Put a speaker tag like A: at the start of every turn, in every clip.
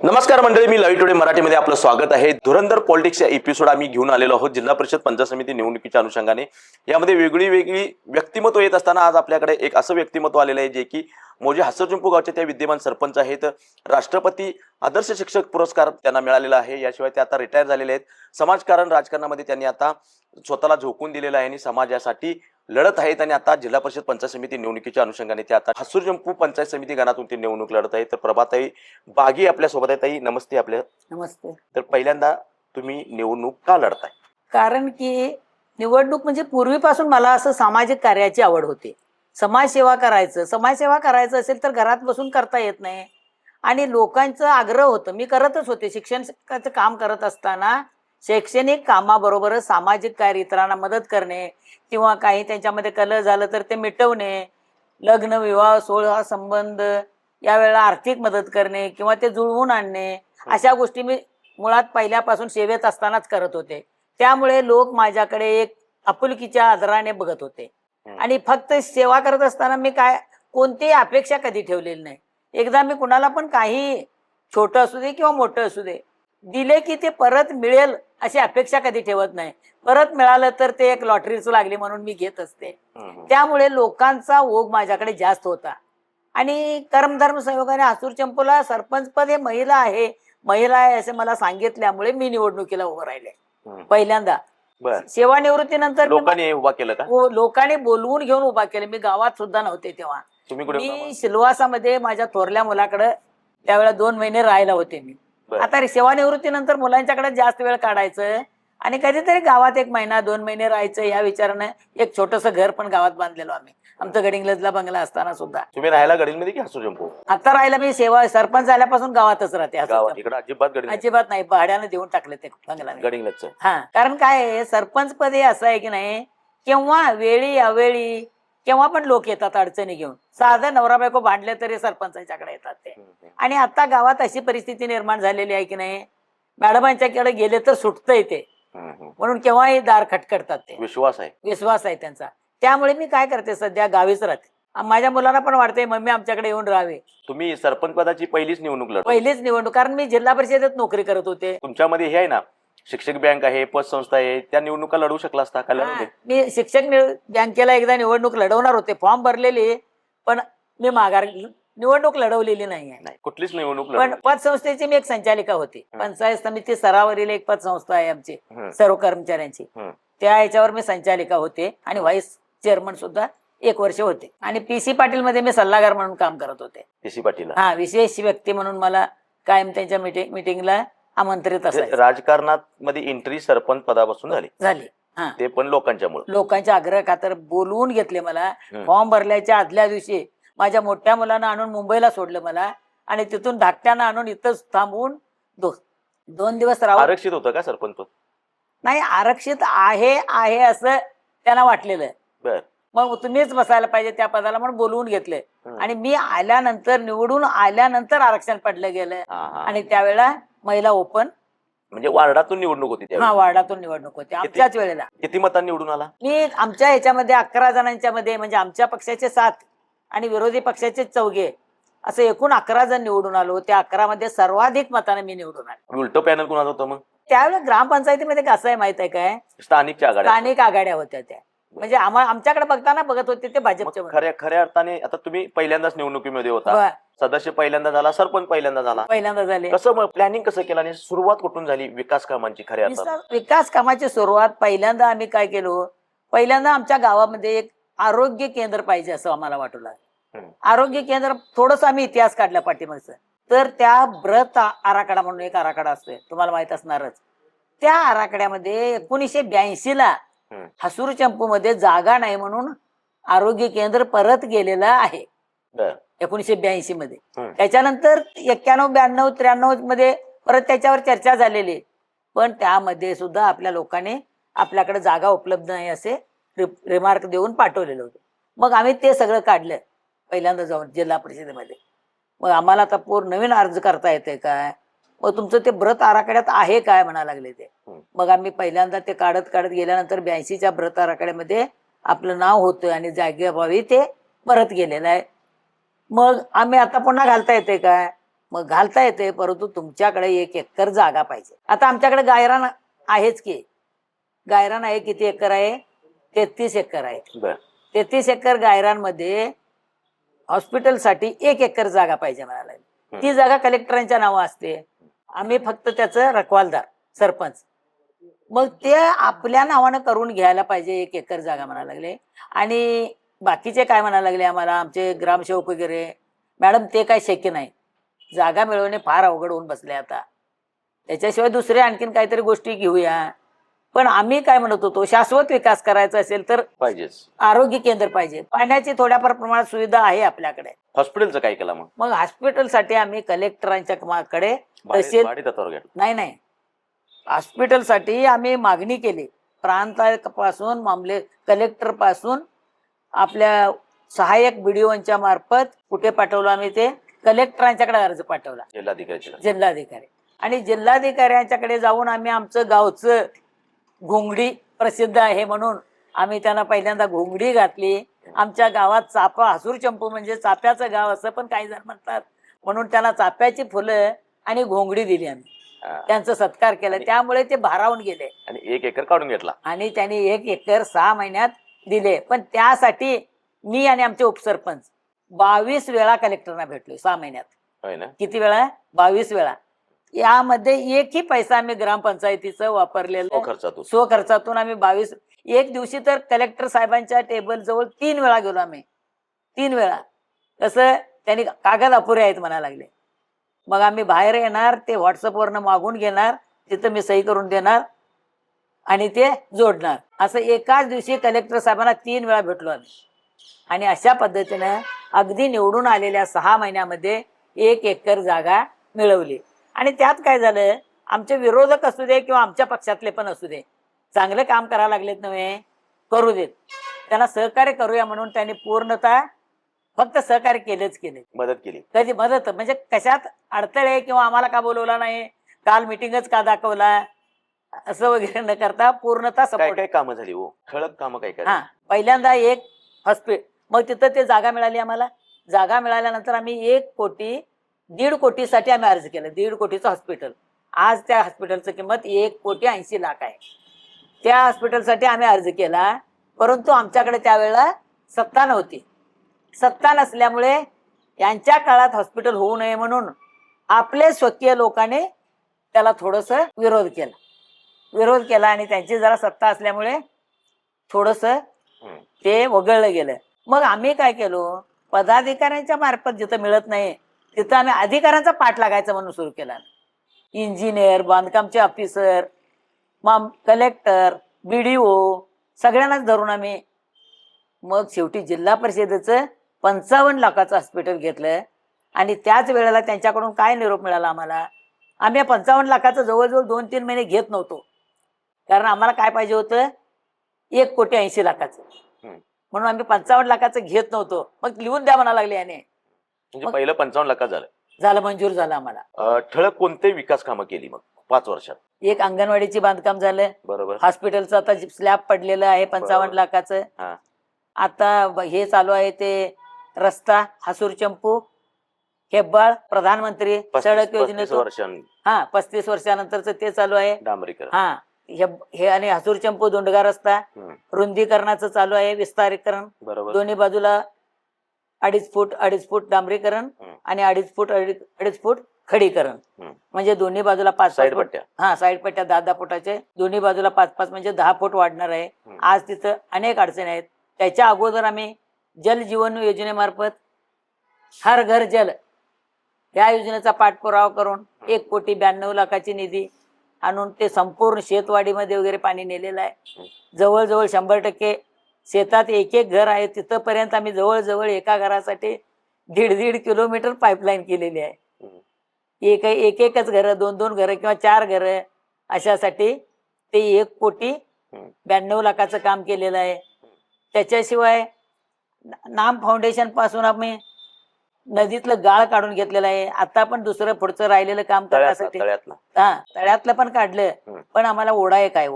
A: नमस्कार मंडळी, मी live today मराठीमध्ये आपलं स्वागत आहे. धुरंधर पॉलिटिक्स या एपिसोड आम्ही घेऊन आलेलो आहोत जिल्हा परिषद पंचायत समिती निवडणुकीच्या अनुषंगाने. यामध्ये वेगळी व्यक्तिमत्व येत असताना आज आपल्याकडे एक असं व्यक्तिमत्व आलेलं आहे जे की मौजे हसरचुंपू गावचे त्या विद्यमान सरपंच आहेत. राष्ट्रपती आदर्श शिक्षक पुरस्कार त्यांना मिळालेला आहे. याशिवाय ते आता रिटायर झालेले आहेत. समाजकारण राजकारणामध्ये त्यांनी आता स्वतःला झोकून दिलेलं आहे आणि समाजासाठी लढत आहेत. आणि आता जिल्हा परिषद पंचायत समिती निवडणुकीच्या अनुषंगाने ते आता हसरचुंपू पंचायत समिती गणातून ते निवडणूक लढत आहे. तर प्रभाताई बागी आपल्या सोबत आहे. ताई नमस्ते. आपल्या
B: नमस्ते.
A: तर पहिल्यांदा तुम्ही निवडणूक का लढताय?
B: कारण की निवडणूक म्हणजे पूर्वीपासून मला असं सामाजिक कार्याची आवड होती. समाजसेवा करायचं असेल तर घरात बसून करता येत नाही आणि लोकांचं आग्रह होतं. मी करतच होते. शिक्षणाचं काम करत असताना शैक्षणिक कामाबरोबरच सामाजिक कार्य, इतरांना मदत करणे किंवा काही त्यांच्यामध्ये कलह झालं तर ते मिटवणे, लग्न विवाह सोहळा संबंध यावेळेला आर्थिक मदत करणे किंवा ते जुळवून आणणे, अशा गोष्टी मी मुळात पहिल्यापासून सेवेत असतानाच करत होते. त्यामुळे लोक माझ्याकडे एक आपुलकीच्या आदराने बघत होते. आणि फक्त सेवा करत असताना मी कोणतीही अपेक्षा कधी ठेवलेली नाही. एकदा मी कुणाला पण काही छोटं असू दे किंवा मोठं असू दे दिले की ते परत मिळेल अशी अपेक्षा कधी ठेवत नाही. परत मिळालं तर ते एक लॉटरीच लागली म्हणून मी घेत असते. त्यामुळे लोकांचा ओघ माझ्याकडे जास्त होता. आणि कर्मधर्म संयोगाने हसरचुंपूला सरपंच पद हे महिला आहे असे मला सांगितल्यामुळे मी निवडणुकीला उभं राहिले पहिल्यांदा. सेवानिवृत्तीनंतर
A: लोकांनी उभा केलं का?
B: हो, लोकांनी बोलवून घेऊन उभा केलं. मी गावात सुद्धा नव्हते तेव्हा. मी सिल्वासामध्ये माझ्या थोरल्या मुलाकडे त्यावेळेला 2 महिने राहायला होते मी. आता सेवानिवृत्तीनंतर मुलांच्याकडे जास्त वेळ काढायचं आणि कधीतरी गावात 1 महिना 2 महिने राहायचं या विचारानं एक छोटस घर पण गावात बांधलेलो आम्ही. आमचं गडिंग्लजला बंगला असताना सुद्धा.
A: तुम्ही राहायला गडिंगमध्ये की हसरचुंपू?
B: आता राहायला मी सरपंच झाल्यापासून गावातच राहते.
A: इकडे
B: अजिबात नाही, भाड्यानं देऊन टाकले ते बंगला
A: गडिंगलजचं.
B: हा, कारण काय आहे, सरपंच पद हे असं आहे की नाही, केव्हा वेळी अवेळी केव्हा पण लोक येतात अडचणी घेऊन. साधं नवरा बायको भांडले तरी सरपंचाच्याकडे येतात ते. आणि आता गावात अशी परिस्थिती निर्माण झालेली आहे की नाही, मॅडमांच्याकडे गेले तर सुटतंय ते, म्हणून केव्हाही दार खटखटतात ते. विश्वास आहे त्यांचा. त्यामुळे मी काय करते, सध्या गावीच राहते. माझ्या मुलांना पण वाटतंय मम्मी आमच्याकडे येऊन राहावे.
A: तुम्ही सरपंच पदाची पहिलीच निवडणूक
B: पहिलीच निवडणूक, कारण मी जिल्हा परिषदेत नोकरी करत होते.
A: तुमच्यामध्ये हे आहे ना, शिक्षक बँक आहे, पतसंस्था आहे, त्या निवडणुका लढवू शकला असता का?
B: मी शिक्षक बँकेला एकदा निवडणूक लढवणार होते, फॉर्म भरलेले, पण मी माघार निवडणूक लढवलेली नाही.
A: कुठलीच निवडणूक.
B: पण पतसंस्थेची मी एक संचालिका होती. पंचायत समिती स्तरावरील एक पतसंस्था आहे आमची सर्व कर्मचाऱ्यांची. त्या ह्याच्यावर मी संचालिका होते आणि व्हाईस चेअरमन सुद्धा 1 वर्ष होते. आणि PC पाटील मध्ये मी सल्लागार म्हणून काम करत होते.
A: PC पाटील
B: विशेष व्यक्ती म्हणून मला कायम त्यांच्या मिटिंगला आमंत्रित असायचं.
A: राजकारणात मध्ये एंट्री सरपंच पदापासून झाली. ते पण
B: लोकांच्या आग्रह खातर बोलवून घेतले मला. फॉर्म भरल्याच्या आदल्या दिवशी माझ्या मोठ्या मुलांना आणून मुंबईला सोडलं मला आणि तिथून धाकट्यानं आणून इथंच थांबवून 2 दिवस राहून.
A: आरक्षित होतं का सरपंच पद?
B: नाही, आरक्षित आहे असं त्यांना वाटलेलं. मग तुम्हीच बसायला पाहिजे त्या पदाला म्हणून बोलवून घेतले. आणि मी निवडून आल्यानंतर आरक्षण पडलं गेलं. आणि त्यावेळेला महिला ओपन
A: म्हणजे वार्डातून निवडणूक होती.
B: वार्डातून निवडणूक होती आमच्याच वेळेला.
A: किती मतांनी निवडून आला?
B: मी आमच्या ह्याच्यामध्ये 11 जणांच्या मध्ये, म्हणजे आमच्या पक्षाचे 7 आणि विरोधी पक्षाचे 4, असं एकूण 11 जण निवडून आलो. त्या 11 मध्ये सर्वाधिक मताने मी निवडून आलो.
A: उलट पॅनल कोणाचं होतं मग?
B: त्यावेळेला ग्रामपंचायतीमध्ये कसं आहे माहित आहे काय, स्थानिक आघाड्या होत्या त्या. म्हणजे आमच्याकडे बघताना बघत होते ते भाजपच्या.
A: खऱ्या अर्थाने आता तुम्ही पहिल्यांदाच निवडणुकीमध्ये होता. सदस्य पहिल्यांदा झाला, सरपंच पहिल्यांदा झाले. कसं मग प्लॅनिंग कसं केलं आणि सुरुवात कुठून झाली विकास कामांची? खऱ्या अर्थाने
B: विकास कामाची सुरुवात पहिल्यांदा आम्ही काय केलो, पहिल्यांदा आमच्या गावामध्ये एक आरोग्य केंद्र पाहिजे असं आम्हाला वाटू लागलं. आरोग्य केंद्र थोडस आम्ही इतिहास काढला पाठीमागचा. तर त्या ब्रत आराखडा म्हणून एक आराखडा असतोय, तुम्हाला माहित असणारच. त्या आराखड्यामध्ये 1982 हसरचुंपू मध्ये जागा नाही म्हणून आरोग्य केंद्र परत गेलेलं आहे 1982 मध्ये. त्याच्यानंतर 91, 92, 93 मध्ये परत त्याच्यावर चर्चा झालेली. पण त्यामध्ये सुद्धा आपल्या लोकांनी आपल्याकडे जागा उपलब्ध नाही असे रिमार्क देऊन पाठवलेलं होतं. मग आम्ही ते सगळं काढलं पहिल्यांदा जाऊन जिल्हा परिषदेमध्ये. मग आम्हाला आता नवीन अर्ज करता येते काय, मग तुमचं ते ब्रत आराखड्यात आहे काय म्हणा लागले ते. मग आम्ही पहिल्यांदा ते काढत गेल्यानंतर 82च्या ब्रत आराखड्यामध्ये आपलं नाव होतं आणि जागेअभावी ते परत गेलेलं आहे. मग आम्ही आता पुन्हा घालता येते काय, मग घालता येते, परंतु तुमच्याकडे 1 एकर जागा पाहिजे. आता आमच्याकडे गायरान आहेच की, गायरान आहे. किती एकर आहे? 33 एकर आहे.
A: बर
B: 33 एकर गायरानमध्ये हॉस्पिटलसाठी 1 एकर जागा पाहिजे म्हणाला. ती जागा कलेक्टरांच्या नावावर असते, आम्ही फक्त त्याचं रखवालदार, सरपंच. मग ते आपल्या नावानं करून घ्यायला पाहिजे 1 एकर जागा म्हणायला लागले. आणि बाकीचे काय म्हणायला लागले आम्हाला, आमचे ग्रामसेवक वगैरे, मॅडम ते काय शक्य नाही, जागा मिळवणे फार अवघड होऊन बसले आता, त्याच्याशिवाय दुसरे आणखीन काहीतरी गोष्टी घेऊया. पण आम्ही काय म्हणत होतो, शाश्वत विकास करायचा असेल तर
A: पाहिजेच.
B: आरोग्य केंद्र पाहिजे, पाण्याची थोड्याफार प्रमाणात सुविधा आहे आपल्याकडे.
A: हॉस्पिटलचं काय केलं मग?
B: मग हॉस्पिटलसाठी आम्ही कलेक्टरांच्या कडे तहसील
A: भाडे तत्वावर घेतलं?
B: नाही, हॉस्पिटलसाठी आम्ही मागणी केली प्रांतापासून, मामले कलेक्टर पासून, आपल्या सहाय्यक बीडीओच्या मार्फत कुठे पाठवलं आम्ही, ते कलेक्टरांच्याकडे अर्ज पाठवला, जिल्हाधिकारी. आणि जिल्हाधिकाऱ्यांच्याकडे जाऊन आम्ही आमचं गावचं घोंगडी प्रसिद्ध आहे म्हणून आम्ही त्यांना पहिल्यांदा घोंगडी घातली. आमच्या गावात चाफा, हसूर चंपू म्हणजे चाफ्याचं गाव असं पण काही जण म्हणतात, म्हणून त्यांना चाफ्याची फुलं आणि घोंगडी दिली आम्ही, त्यांचा सत्कार केला. त्यामुळे ते भारावून गेले
A: आणि 1 एकर काढून घेतला.
B: आणि त्यांनी 1 एकर 6 महिन्यात दिले. पण त्यासाठी मी आणि आमचे उपसरपंच 22 वेळा कलेक्टरना भेटलो 6 महिन्यात.
A: होय ना?
B: किती वेळा? 22 वेळा. यामध्ये एकही पैसा आम्ही ग्रामपंचायतीचं वापरलेलं स्वखर्चातून आम्ही 22. एक दिवशी तर कलेक्टर साहेबांच्या टेबल जवळ 3 वेळा गेलो आम्ही, 3 वेळा. कसं, त्यांनी कागद अपुरे आहेत म्हणायला लागले. मग आम्ही बाहेर येणार, ते व्हॉट्सअपवरनं मागून घेणार, तिथं मी सही करून देणार आणि ते जोडणार. असं एकाच दिवशी कलेक्टर साहेबांना 3 वेळा भेटलो आम्ही. आणि अशा पद्धतीनं अगदी निवडून आलेल्या 6 महिन्यामध्ये 1 एकर जागा मिळवली. आणि त्यात काय झालं, आमचे विरोधक असू दे किंवा आमच्या पक्षातले पण असू दे, चांगलं काम करायला लागलेत नव्हे, करू देत, त्यांना सहकार्य करूया म्हणून त्यांनी पूर्णतः फक्त सहकार्य केले,
A: मदत केली.
B: कधी मदत म्हणजे कशात अडथळे किंवा आम्हाला का बोलवला नाही, काल मिटिंगच का दाखवला, असं वगैरे न करता पूर्णतः सपोर्ट.
A: काय कामं झाली हो, ठळक कामं काय काय?
B: पहिल्यांदा 1 हॉस्पिटल, मग तिथं ते जागा मिळाली आम्हाला. जागा मिळाल्यानंतर आम्ही 1 कोटी 1.5 कोटीसाठी आम्ही अर्ज केला, 1.5 कोटीचं हॉस्पिटल. आज त्या हॉस्पिटलचं किंमत 1,80,00,000 आहे. त्या हॉस्पिटलसाठी आम्ही अर्ज केला, परंतु आमच्याकडे त्यावेळेला सत्ता नव्हती. सत्ता नसल्यामुळे यांच्या काळात हॉस्पिटल होऊ नये म्हणून आपले स्वकीय लोकांनी त्याला थोडंसं विरोध केला आणि त्यांची जरा सत्ता असल्यामुळे थोडंसं ते वगळलं गेलं. मग आम्ही काय केलो, पदाधिकाऱ्यांच्या मार्फत जिथं मिळत नाही तिथं आम्ही अधिकाऱ्यांचा पाठ लागायचा म्हणून सुरू केला. इंजिनियर, बांधकामचे ऑफिसर, कलेक्टर, बीडीओ सगळ्यांनाच धरून आम्ही मग शेवटी जिल्हा परिषदेचं 55 लाखाचं हॉस्पिटल घेतलं. आणि त्याच वेळेला त्यांच्याकडून काय निरोप मिळाला आम्हाला, आम्ही 55 लाखाचं जवळजवळ 2-3 महिने घेत नव्हतो, कारण आम्हाला काय पाहिजे होतं 1,80,00,000. म्हणून आम्ही 55 लाखाचं घेत नव्हतो. मग लिहून द्या म्हणायला लागले याने.
A: म्हणजे पहिलं 55 लाखात
B: झालं, मंजूर झालं आम्हाला.
A: ठळक कोणते विकास कामं केली मग 5 वर्षात?
B: 1 अंगणवाडीची बांधकाम झालं,
A: बरोबर.
B: हॉस्पिटलचं आता स्लॅब पडलेलं आहे 55 लाखाचं. आता हे चालू आहे ते रस्ता हसूर चंपू हेब्बाळ प्रधानमंत्री सडक योजनेतून 35 वर्षानंतरच ते चालू आहे
A: डांबरीकरण.
B: हे आणि हसूर चंपू दोंडगा रस्ता रुंदीकरणाचं चालू आहे, विस्तारीकरण. दोन्ही बाजूला 2.5 फूट डांबरीकरण आणि 2.5 फूट खडीकरण. म्हणजे दोन्ही बाजूला 5-5 फूट. साईड पट्ट्या 10-10 फुटाचे, दोन्ही बाजूला 5-5 म्हणजे 10 फूट वाढणार आहे. आज तिथं अनेक अडचणी आहेत. त्याच्या अगोदर आम्ही जल जीवन योजनेमार्फत हर घर जल या योजनेचा पाठपुरावा करून 1,92,00,000 निधी आणून ते संपूर्ण शेतवाडीमध्ये वगैरे पाणी नेलेलं आहे. जवळजवळ 100% शेतात 1-1 घर आहे, तिथपर्यंत आम्ही जवळजवळ एका घरासाठी 1.5 किलोमीटर पाईपलाईन केलेली आहे. एकच घरं, 2-2 घरं किंवा 4 घरं अशासाठी ते 1,92,00,000 काम केलेलं आहे. त्याच्याशिवाय नाम फाउंडेशन पासून आम्ही नदीतलं गाळ काढून घेतलेलं आहे. आता पण दुसरं पुढचं राहिलेलं काम करण्यासाठी तळ्यातलं पण काढलं. पण आम्हाला ओढा एक आहे,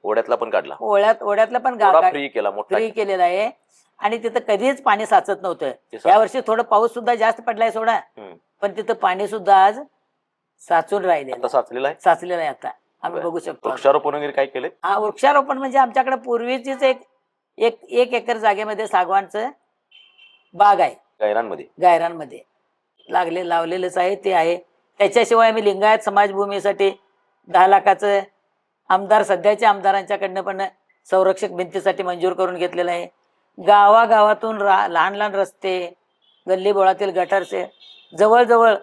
B: ओढ्यातला पण काढला, ओढ्यातलं पण गाळ फ्री केलेला आहे. आणि तिथं कधीच पाणी साचत नव्हतं. यावर्षी थोडं पाऊस सुद्धा जास्त पडलाय सोडा, पण तिथं पाणी सुद्धा आज साचून राहिलेलं
A: आता साचलेला आहे.
B: साचलेलं आहे आता आम्ही
A: बरं.
B: बघू शकतो.
A: वृक्षारोपण वगैरे काय केलंय?
B: हा वृक्षारोपण म्हणजे आमच्याकडे पूर्वीचीच एक एकर जागेमध्ये सागवानचं बाग आहे.
A: गायरांमध्ये.
B: गायरांमध्ये लावलेलंच आहे ते आहे. त्याच्याशिवाय आम्ही लिंगायत समाजभूमीसाठी 10 लाखाचं सध्याच्या आमदारांच्याकडनं पण संरक्षक भिंतीसाठी मंजूर करून घेतलेलं आहे. गावागावातून लहान लहान रस्ते, गल्ली बोळातील गटारचे जवळजवळ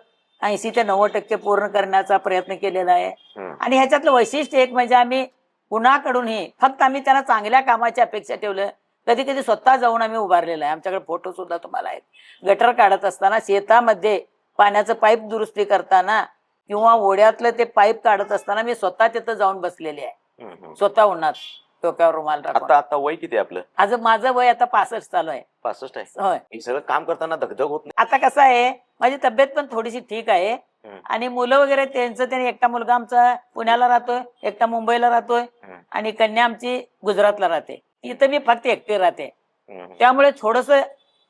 B: 80 ते 90% पूर्ण करण्याचा प्रयत्न केलेला आहे. आणि ह्याच्यातलं वैशिष्ट्य एक म्हणजे आम्ही कुणाकडूनही फक्त आम्ही त्यांना चांगल्या कामाची अपेक्षा ठेवलं. कधी कधी स्वतः जाऊन आम्ही उभारलेलं आहे. आमच्याकडे फोटो सुद्धा तुम्हाला आहेत. गटर काढत असताना, शेतामध्ये पाण्याचं पाईप दुरुस्ती करताना किंवा ओढ्यातलं ते पाईप काढत असताना मी स्वतः तिथं जाऊन बसलेली आहे. स्वतः उन्हात डोक्यावर रुमाल टाकून.
A: आता वय किती आहे आपलं?
B: आज माझं वय आता 65 चालू आहे.
A: 65 आहे.
B: होय.
A: हे सगळं काम करताना धगधग होत नाही?
B: आता कसं आहे, माझी तब्येत पण थोडीशी ठीक आहे. आणि मुलं वगैरे त्याने एकटा मुलगा आमचा पुण्याला राहतोय, एकटा मुंबईला राहतोय आणि कन्या आमची गुजरातला राहते. इथं मी फक्त एकटी राहते. त्यामुळे थोडस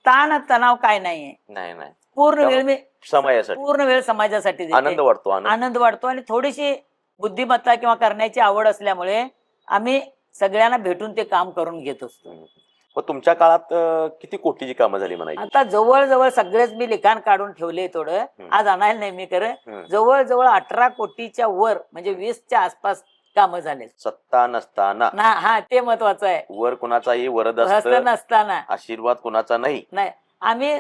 B: तणाव काय नाहीये.
A: नाही.
B: पूर्ण वेळ मी समाजासाठी देते.
A: आनंद वाटतो
B: आणि थोडीशी बुद्धिमत्ता किंवा करण्याची आवड असल्यामुळे आम्ही सगळ्यांना भेटून ते काम करून घेत असतो.
A: मग तुमच्या काळात किती कोटीची कामं झाली म्हणायची?
B: आता जवळजवळ सगळेच मी लिखाण काढून ठेवले. थोडं आज आणायला नाही मी जवळजवळ 18 कोटीच्या वर म्हणजे 20च्या आसपास कामं झाले.
A: सत्ता नसताना.
B: हा ते महत्वाचं आहे.
A: वर कुणाचाही वरद
B: नसताना
A: आशीर्वाद कुणाचा नाही.
B: आम्ही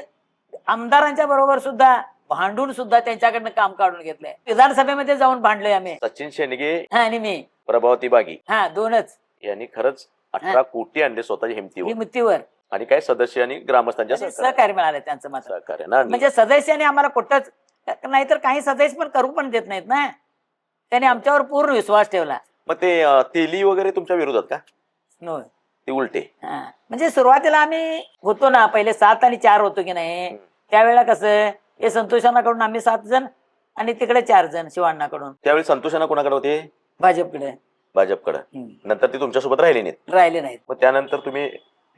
B: आमदारांच्या बरोबर सुद्धा भांडून सुद्धा त्यांच्याकडनं काम काढून घेतलंय. विधानसभेमध्ये जाऊन भांडलोय आम्ही.
A: सचिन शेंडगे
B: आणि मी,
A: प्रभावती बागी
B: दोनच
A: यांनी खरंच 18 कोटी आणले स्वतःच्या
B: हिमतीवर.
A: आणि काय सदस्य आणि ग्रामस्थांच्या
B: सहकार्य मिळालं त्यांचं मात्र.
A: सहकार्य
B: म्हणजे सदस्याने आम्हाला कुठंच, नाहीतर काही सदस्य पण करू पण देत नाहीत ना. त्याने आमच्यावर पूर्ण विश्वास ठेवला.
A: मग ते तेली वगैरे तुमच्या विरोधात का? ते उलटे.
B: म्हणजे सुरुवातीला आम्ही होतो ना, पहिले 7 आणि 4 होतो की नाही. त्यावेळेला कसं, हे संतोषांकडून आम्ही 7 जण आणि तिकडे 4 जण शिवांनाकडून.
A: त्यावेळी संतोषांना कोणाकडे होते?
B: भाजपकडे.
A: नंतर ते तुमच्यासोबत राहिले नाहीत. मग त्यानंतर तुम्ही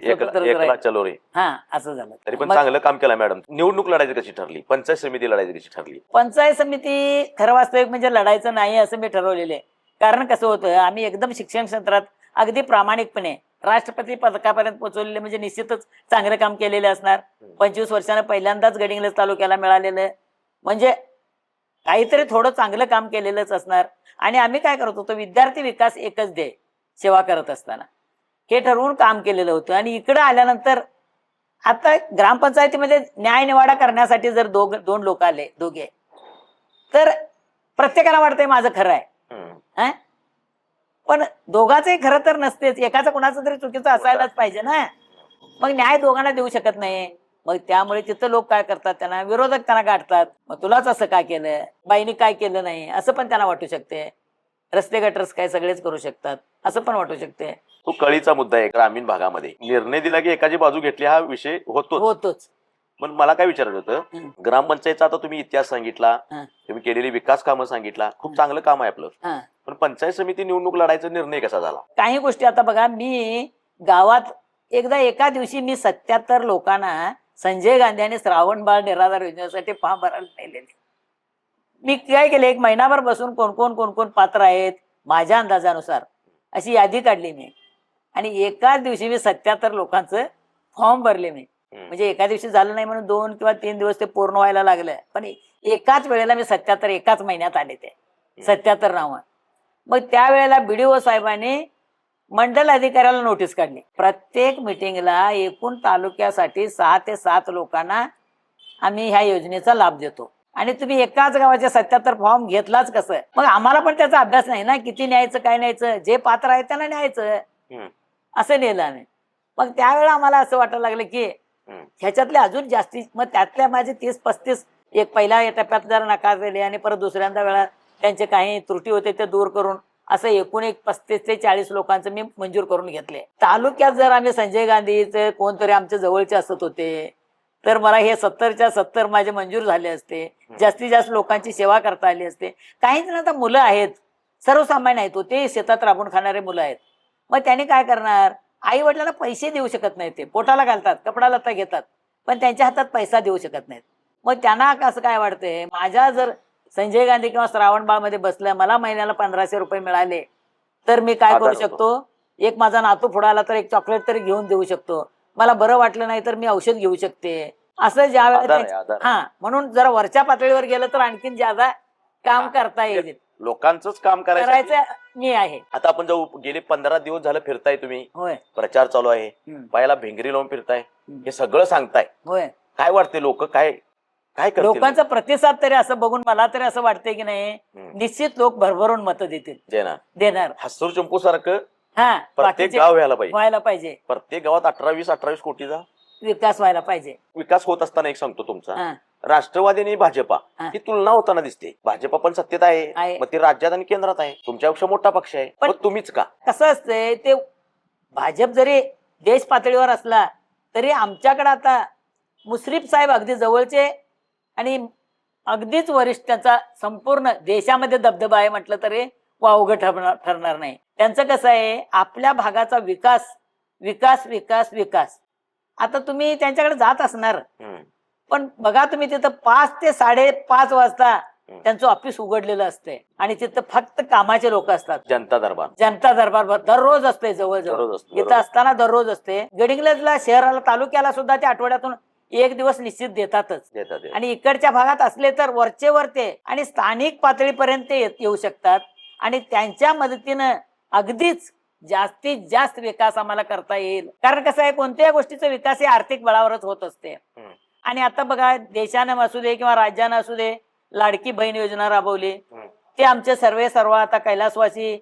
A: एकला चलो रे.
B: असं झालं.
A: तरी पण चांगलं काम केलं मॅडम. निवडणूक लढायची कशी ठरली? पंचायत समिती लढायची कशी ठरली?
B: पंचायत समिती खरं वास्तविक म्हणजे लढायचं नाही असं मी ठरवलेलं आहे. कारण कसं होतं, आम्ही एकदम शिक्षण क्षेत्रात अगदी प्रामाणिकपणे राष्ट्रपती पदकापर्यंत पोहोचवलेले म्हणजे निश्चितच चांगलं काम केलेले असणार. 25 वर्षानं पहिल्यांदाच गडिंग्लज तालुक्याला मिळालेलं म्हणजे काहीतरी थोडं चांगलं काम केलेलंच असणार. आणि आम्ही काय करत होतो, विद्यार्थी विकास एकच ध्येय सेवा करत असताना हे ठरवून काम केलेलं होतं. आणि इकडे आल्यानंतर आता ग्रामपंचायतीमध्ये न्याय निवाडा करण्यासाठी जर दोन लोक आले, दोघे, तर प्रत्येकाला वाटतंय माझं खरं आहे. पण दोघांचंही खरं तर नसतेच. एकाचं कोणाचं तरी चुकीचं असायलाच पाहिजे ना. मग न्याय दोघांना देऊ शकत नाही. मग त्यामुळे तिथं लोक काय करतात, त्यांना विरोधक त्यांना गाठतात. मग तुलाच असं काय केलं, बाईने काय केलं नाही असं पण त्यांना वाटू शकते. रस्ते गटर्स काय सगळेच करू शकतात असं पण वाटू शकते.
A: तो कळीचा मुद्दा आहे. ग्रामीण भागामध्ये निर्णय दिला की एकाची बाजू घेतली हा विषय होतोच. पण मला काय विचारायचं होतं, ग्रामपंचायतचा आता तुम्ही इतिहास सांगितला, तुम्ही केलेली विकास कामं सांगितला, खूप चांगलं काम आहे आपलं. पण पंचायत समिती निवडणूक लढायचा निर्णय कसा झाला?
B: काही गोष्टी आता बघा, मी गावात एका दिवशी मी 77 लोकांना संजय गांधी आणि श्रावण बाळ निराधार योजनेसाठी फॉर्म भरायला नेलेले. मी काय केले, 1 महिनाभर बसून कोण पात्र आहेत माझ्या अंदाजानुसार अशी यादी काढली मी. आणि एकाच दिवशी मी 77 लोकांचं फॉर्म भरले मी. म्हणजे एका दिवशी झालं नाही म्हणून 2 किंवा 3 दिवस ते पूर्ण व्हायला लागलं. पण एकाच वेळेला मी 77 एकाच महिन्यात आले ते 77 नावं. मग त्यावेळेला BDO साहेबांनी मंडल अधिकाऱ्याला नोटीस काढली. प्रत्येक मिटिंगला एकूण तालुक्यासाठी 6 ते 7 लोकांना आम्ही ह्या योजनेचा लाभ देतो. आणि तुम्ही एकाच गावाचे 77 फॉर्म घेतलाच कसं? मग आम्हाला पण त्याचा अभ्यास नाही ना, किती न्यायचं काय न्यायचं, जे पात्र आहे त्यांना न्यायचं असं नेलं आम्ही. मग त्यावेळेला आम्हाला असं वाटायला लागलं की ह्याच्यातले अजून जास्ती, मग त्यातल्या माझे 30-35 एक पहिल्या टप्प्यात जरा नकार दिले आणि परत दुसऱ्यांदा वेळा त्यांचे काही त्रुटी होते ते दूर करून असं एकूण 35 ते 40 लोकांचं मी मंजूर करून घेतले. तालुक्यात जर आम्ही संजय गांधीचे कोणतरी आमच्या जवळचे असत होते तर मला हे 70च्या 70 माझे मंजूर झाले असते. जास्तीत जास्त लोकांची सेवा करता आली असते. काही जण आता मुलं आहेत, सर्वसामान्य आहेत, ते शेतात राबून खाणारे मुलं आहेत. मग त्याने काय करणार, आई वडिलांना पैसे देऊ शकत नाहीत, ते पोटाला घालतात, कपडा लत्ता घेतात, पण त्यांच्या हातात पैसा देऊ शकत नाहीत. मग त्यांना कसं काय वाटतंय, माझ्या जर संजय गांधी किंवा श्रावणबाळ मध्ये बसलं, मला महिन्याला 1500 रुपये मिळाले तर मी काय करू
A: आधार होतो.
B: शकतो, एक माझा नातू फुडाला तर एक चॉकलेट तरी घेऊन देऊ शकतो, मला बरं वाटलं नाही तर मी औषध घेऊ शकते. असं ज्या
A: आधार आहे,
B: वेळेला
A: आधार आहे.
B: हा, म्हणून जरा वरच्या पातळीवर गेलं तर आणखीन ज्यादा काम करता येईल.
A: लोकांचंच काम
B: करायचं मी आहे.
A: आता आपण जाऊ, गेले 15 दिवस झालं फिरताय तुम्ही,
B: होय.
A: प्रचार चालू आहे, पायाला भिंगरी लावून फिरताय, हे सगळं सांगताय,
B: होय.
A: काय वाटते लोक काय काय करतील?
B: लोकांचा प्रतिसाद तरी असं बघून मला तरी असं वाटतंय की नाही, निश्चित लोक भरभरून मतं देणार.
A: हसूर चंपू सारखं
B: हा,
A: प्रत्येक
B: बाकीचे
A: गाव व्हायला
B: व्हायला पाहिजे,
A: प्रत्येक गावात 18-20-28 कोटीचा
B: विकास व्हायला पाहिजे.
A: विकास होत असताना एक सांगतो तुमचा,
B: हा.
A: राष्ट्रवादी आणि भाजपा
B: हा.
A: ही तुलना होताना दिसते. भाजपा पण सत्तेत आहे,
B: आहे.
A: मग ते राज्यात आणि केंद्रात आहे, तुमच्यापेक्षा मोठा पक्ष आहे,
B: पण-
A: मग तुम्हीच का?
B: कसं असतंय ते, भाजप जरी देश पातळीवर असला तरी आमच्याकडे आता मुश्रीफ साहेब अगदी जवळचे आणि अगदीच वरिष्ठ, त्यांचा संपूर्ण देशामध्ये दबदबा आहे म्हटलं तरी वावगं ठरणार नाही. त्यांचं कसं आहे, आपल्या भागाचा विकास विकास विकास विकास. आता तुम्ही त्यांच्याकडे जात असणार, पण बघा तुम्ही तिथं 5 ते 5:30 वाजता त्यांचं ऑफिस उघडलेलं असते आणि तिथं फक्त कामाचे लोक असतात.
A: जनता
B: दरबार दररोज असते, जवळजवळ
A: दररोज असतो,
B: इथं असताना दररोज असते. गडिंग्लजला, शहराला, तालुक्याला सुद्धा ते आठवड्यातून एक दिवस निश्चित देतातच. आणि इकडच्या भागात असले तर वरचे वर ते आणि स्थानिक पातळीपर्यंत ते येऊ शकतात आणि त्यांच्या मदतीनं अगदीच जास्तीत जास्त विकास आम्हाला करता येईल. कारण कसं आहे, कोणत्याही गोष्टीचा विकास हे आर्थिक बळावरच होत असते. आणि आता बघा, देशानं असू दे किंवा राज्यानं असू दे, लाडकी बहीण योजना राबवली, ते आमचे सर्व आता कैलासवासी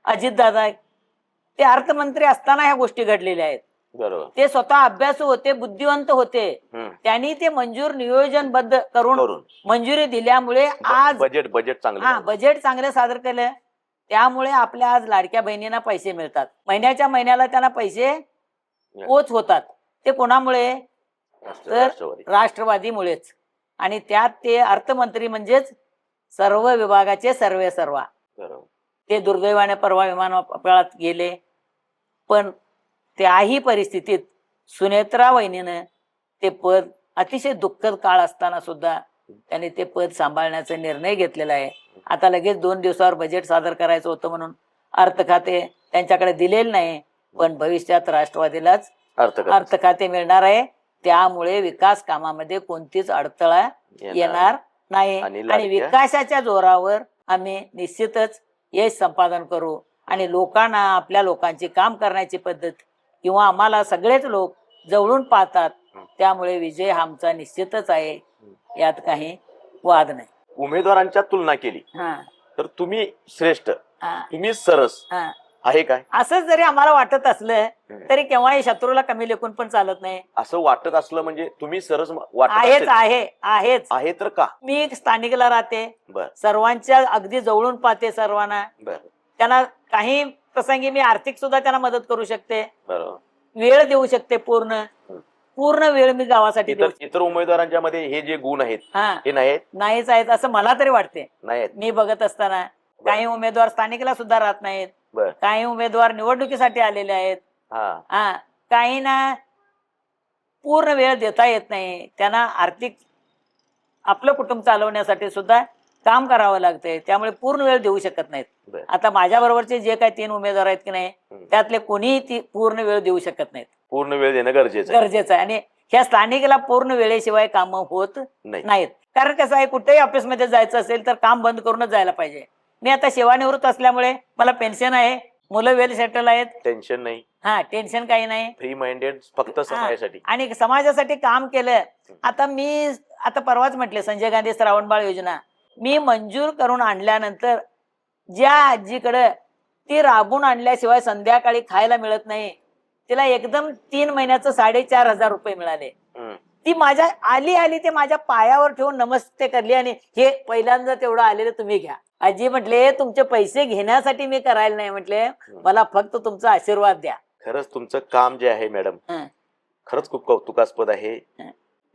B: अजितदादा, ते अर्थमंत्री असताना ह्या गोष्टी घडलेल्या आहेत.
A: बरोबर.
B: ते स्वतः अभ्यासू होते, बुद्धिवंत होते, त्यांनी ते मंजूर नियोजनबद्ध करून मंजुरी दिल्यामुळे आज
A: बजेट चांगलं,
B: बजेट चांगले सादर केलं. त्यामुळे आपल्या आज लाडक्या बहिणींना पैसे मिळतात, महिन्याला त्यांना पैसे पोच होतात. ते कोणामुळे, तर राष्ट्रवादीमुळेच. आणि त्यात ते अर्थमंत्री म्हणजेच सर्व विभागाचे सर्वेसर्वा. ते दुर्दैवाने परवा विमानात गेले, पण त्याही परिस्थितीत सुनेत्रा वहिनीनं ते पद, अतिशय दुःखद काळ असताना सुद्धा त्यांनी ते पद सांभाळण्याचा निर्णय घेतलेला आहे. आता लगेच 2 दिवसावर बजेट सादर करायचं होतं म्हणून अर्थ खाते त्यांच्याकडे दिलेलं नाही, पण भविष्यात राष्ट्रवादीलाच अर्थ खाते मिळणार आहे. त्यामुळे विकास कामामध्ये कोणतीच अडथळा येणार नाही आणि विकासाच्या जोरावर आम्ही निश्चितच यश संपादन करू. आणि लोकांना, आपल्या लोकांची काम करण्याची पद्धत किंवा आम्हाला सगळेच लोक जवळून पाहतात, त्यामुळे विजय हा आमचा निश्चितच आहे, यात काही वाद नाही.
A: उमेदवारांच्या तुलना केली तर तुम्ही श्रेष्ठ, तुम्ही सरस आहे काय,
B: असंच जरी आम्हाला वाटत असलं तरी केव्हाही शत्रूला कमी लेखून पण चालत नाही.
A: असं वाटत असलं म्हणजे तुम्ही सरस
B: आहे
A: तर का?
B: मी स्थानिकला राहते, सर्वांच्या अगदी जवळून पाहते सर्वांना. त्यांना काही प्रसंगी मी आर्थिक सुद्धा त्यांना मदत करू शकते, वेळ देऊ शकते, पूर्ण वेळ मी गावासाठी.
A: इतर उमेदवारांच्या मध्ये हे जे गुण आहेत हे नाहीच
B: आहेत असं मला तरी वाटते.
A: नाहीत.
B: मी बघत असताना काही उमेदवार स्थानिकला सुद्धा राहत नाहीत, काही उमेदवार निवडणुकीसाठी आलेले आहेत, काही ना पूर्ण वेळ देता येत नाही. त्यांना आर्थिक आपलं कुटुंब चालवण्यासाठी सुद्धा काम करावं लागतंय, त्यामुळे पूर्ण वेळ देऊ शकत नाहीत. आता माझ्या बरोबरचे जे काही 3 उमेदवार आहेत की नाही, त्यातले कोणीही पूर्ण वेळ देऊ शकत नाहीत.
A: पूर्ण वेळ देणं गरजेचं
B: आहे. आणि ह्या स्थानिकला पूर्ण वेळेशिवाय काम होत नाहीत. कारण कसं आहे, कुठेही ऑफिसमध्ये जायचं असेल तर काम बंद करूनच जायला पाहिजे. मी आता सेवानिवृत्त असल्यामुळे मला पेन्शन आहे, मुलं वेल सेटल आहेत,
A: टेन्शन नाही.
B: टेन्शन काही नाही,
A: फ्री माइंडेड, फक्त समाजासाठी.
B: आणि समाजासाठी काम केलं. आता परवाच म्हटले, संजय गांधी श्रावणबाळ योजना मी मंजूर करून आणल्यानंतर ज्या आजीकडे ती राबून आणल्याशिवाय संध्याकाळी खायला मिळत नाही, तिला एकदम 3 महिन्याचं 4,500 रुपये मिळाले. ती माझ्या आली ते माझ्या पायावर ठेवून नमस्ते करली आणि हे पहिल्यांदा तेवढं आलेलं तुम्ही घ्या. आजी म्हटले, तुमचे पैसे घेण्यासाठी मी करायला नाही, म्हटले मला फक्त तुमचा आशीर्वाद द्या.
A: खरंच तुमचं काम जे आहे मॅडम, खरंच खूप कौतुकास्पद आहे.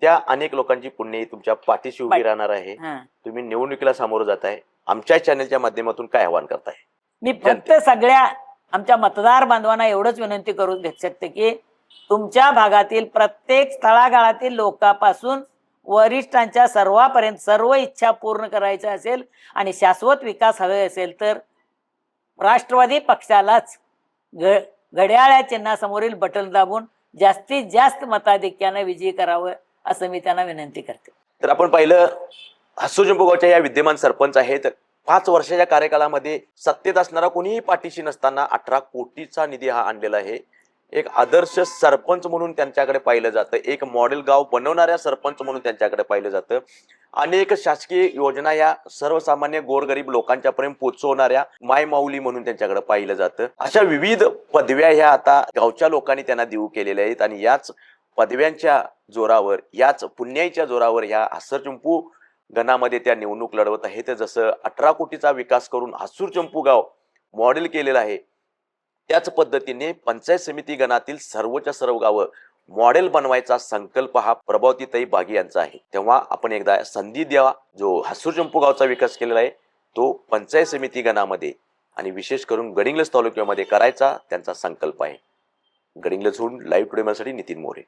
A: त्या अनेक लोकांची पुण्य तुमच्या पाठीशी उभी राहणार आहे. तुम्ही निवडणुकीला सामोरं जाताय, आमच्या चॅनलच्या माध्यमातून काय आवाहन करताय?
B: मी फक्त सगळ्या आमच्या मतदार बांधवांना एवढंच विनंती करू शकते की तुमच्या भागातील प्रत्येक तळागाळातील लोकांपासून वरिष्ठांच्या सर्वांपर्यंत सर्व इच्छा पूर्ण करायच्या असेल आणि शाश्वत विकास हवे असेल तर राष्ट्रवादी पक्षालाच घड्याळ्या चिन्हासमोरील बटन दाबून जास्तीत जास्त मताधिक्याने विजयी करावं असं मी त्यांना विनंती करते.
A: तर आपण पाहिलं हसुजंपूगावच्या या विद्यमान सरपंच आहेत. 5 वर्षाच्या कार्यकाळामध्ये सत्तेत असणारा कोणीही पाठीशी नसताना 18 कोटीचा निधी हा आणलेला आहे. एक आदर्श सरपंच म्हणून त्यांच्याकडे पाहिलं जातं. एक मॉडेल गाव बनवणाऱ्या सरपंच म्हणून त्यांच्याकडे पाहिलं जातं. अनेक शासकीय योजना या सर्वसामान्य गोरगरीब लोकांच्या पर्यंत पोहोचवणाऱ्या मायमाऊली म्हणून त्यांच्याकडे पाहिलं जातं. अशा विविध पदव्या ह्या आता गावच्या लोकांनी त्यांना देऊ केलेल्या आहेत आणि याच पदव्यांच्या जोरावर, याच पुण्याईच्या जोरावर ह्या हसरचंपू गणामध्ये त्या निवडणूक लढवत आहेत. जसं 18 कोटीचा विकास करून हसूरचंपू गाव मॉडेल केलेलं आहे, त्याच पद्धतीने पंचायत समिती गणातील सर्वच्या सर्व गावं मॉडेल बनवायचा संकल्प हा प्रभावतीताई बागी यांचा आहे. तेव्हा आपण एकदा संधी द्यावा. जो हसूरचंपू गावचा विकास केलेला आहे तो पंचायत समिती गणामध्ये आणि विशेष करून गडिंग्लज तालुक्यामध्ये करायचा त्यांचा संकल्प आहे. गडिंग्लजहून लाईव्ह टुडे साठी नितीन मोरे.